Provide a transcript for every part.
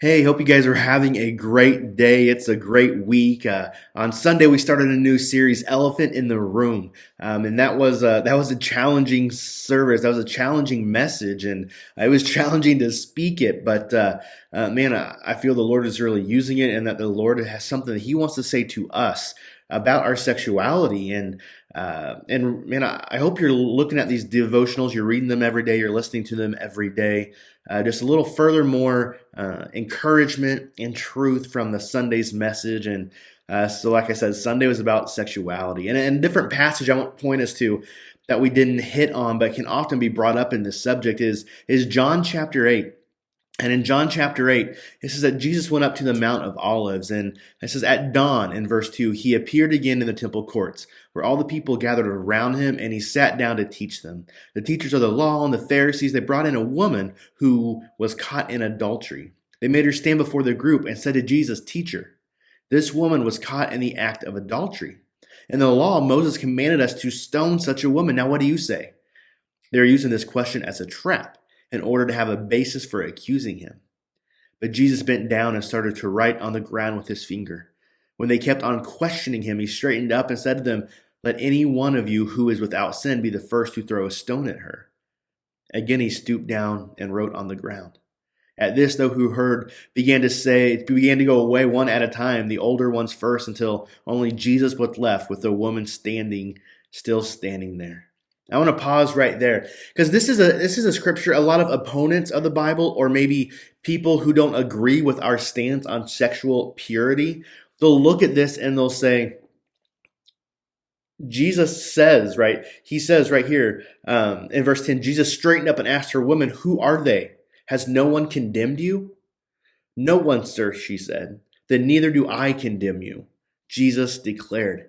Hey, hope you guys are having a great day. It's a great week. On Sunday, we started a new series, "Elephant in the Room," and that was a challenging service. That was a challenging message, and it was challenging to speak it. But man, I feel the Lord is really using it, and that the Lord has something that He wants to say to us about our sexuality. And man, I hope you're looking at these devotionals. You're reading them every day. You're listening to them every day. Just a little furthermore encouragement and truth from the Sunday's message. And like I said, Sunday was about sexuality. And a different passage I want to point us to that we didn't hit on, but can often be brought up in this subject is John chapter 8. And in John chapter 8, it says that Jesus went up to the Mount of Olives. And it says, at dawn, in verse 2, he appeared again in the temple courts, where all the people gathered around him, and he sat down to teach them. The teachers of the law and the Pharisees, they brought in a woman who was caught in adultery. They made her stand before the group and said to Jesus, "Teacher, this woman was caught in the act of adultery. In the law, Moses commanded us to stone such a woman. Now, what do you say?" They're using this question as a trap in order to have a basis for accusing him. But Jesus bent down and started to write on the ground with his finger. When they kept on questioning him, he straightened up and said to them, "Let any one of you who is without sin be the first to throw a stone at her." Again he stooped down and wrote on the ground. At this, those who heard began to go away one at a time, the older ones first, until only Jesus was left with the woman still standing there. I want to pause right there because this is a scripture. A lot of opponents of the Bible, or maybe people who don't agree with our stance on sexual purity, they'll look at this and they'll say, Jesus says, right? He says right here in verse 10, Jesus straightened up and asked her, "Woman, who are they? Has no one condemned you?" "No one, sir," she said. "Then neither do I condemn you," Jesus declared.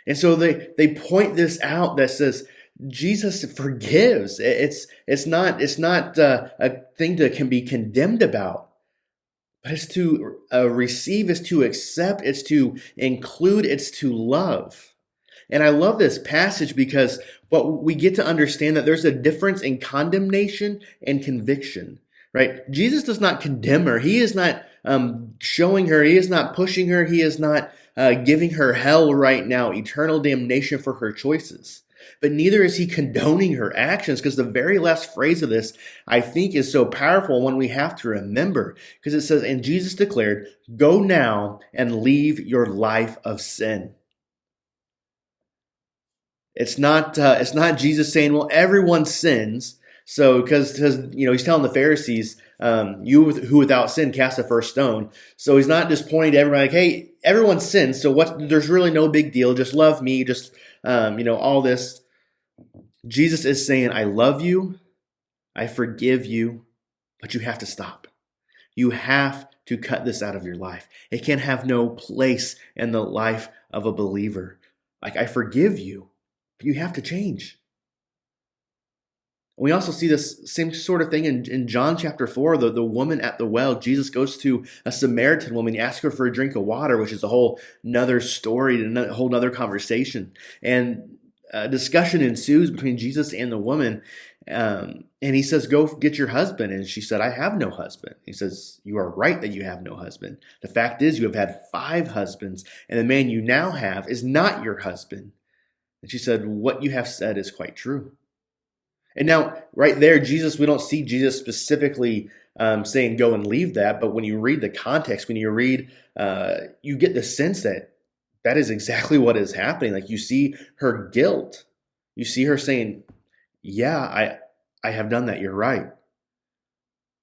And so they point this out that says Jesus forgives. It's not a thing that can be condemned about, but it's to receive, it's to accept, it's to include, it's to love. And I love this passage because what we get to understand that there's a difference in condemnation and conviction, right? Jesus does not condemn her. He is not showing her. He is not pushing her. He is not giving her hell right now, eternal damnation for her choices. But neither is he condoning her actions, because the very last phrase of this, I think, is so powerful, one we have to remember, because it says, "And Jesus declared, 'Go now and leave your life of sin.'" It's not Jesus saying, "Well, everyone sins, so because he's telling the Pharisees, who without sin cast the first stone." So he's not just pointing to everybody like, "Hey, everyone sins, so what? There's really no big deal. Just love me. Just all this." Jesus is saying, "I love you, I forgive you, but you have to stop. You have to cut this out of your life. It can have no place in the life of a believer. Like, I forgive you, but you have to change." We also see this same sort of thing in John chapter 4, the woman at the well. Jesus goes to a Samaritan woman. He asks her for a drink of water, which is a whole nother story, a whole nother conversation. And a discussion ensues between Jesus and the woman. And he says, "Go get your husband." And she said, "I have no husband." He says, "You are right that you have no husband. The fact is, you have had 5 husbands, and the man you now have is not your husband." And she said, "What you have said is quite true." And now, right there, we don't see Jesus specifically saying, "Go and leave that." But when you read the context, when you read, you get the sense that that is exactly what is happening. Like, you see her guilt. You see her saying, "Yeah, I have done that. You're right."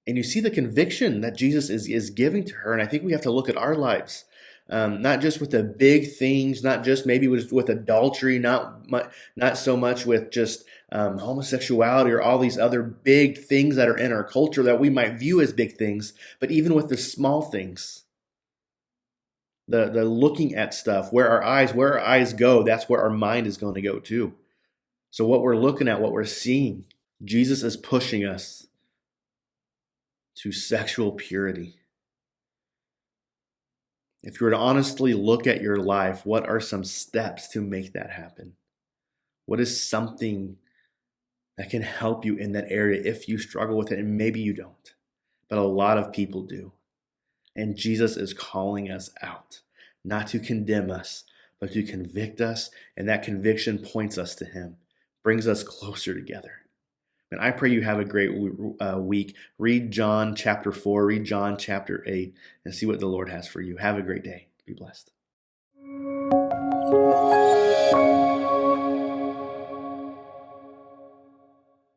And you see the conviction that Jesus is giving to her. And I think we have to look at our lives, not just with the big things, not just maybe with adultery, not so much with just homosexuality or all these other big things that are in our culture that we might view as big things, but even with the small things, the looking at stuff, where our eyes go, that's where our mind is going to go too. So what we're looking at, what we're seeing, Jesus is pushing us to sexual purity. If you were to honestly look at your life, what are some steps to make that happen? What is something that can help you in that area if you struggle with it? And maybe you don't, but a lot of people do. And Jesus is calling us out, not to condemn us, but to convict us. And that conviction points us to him, brings us closer together. And I pray you have a great week. Read John chapter 4, read John chapter 8, and see what the Lord has for you. Have a great day. Be blessed.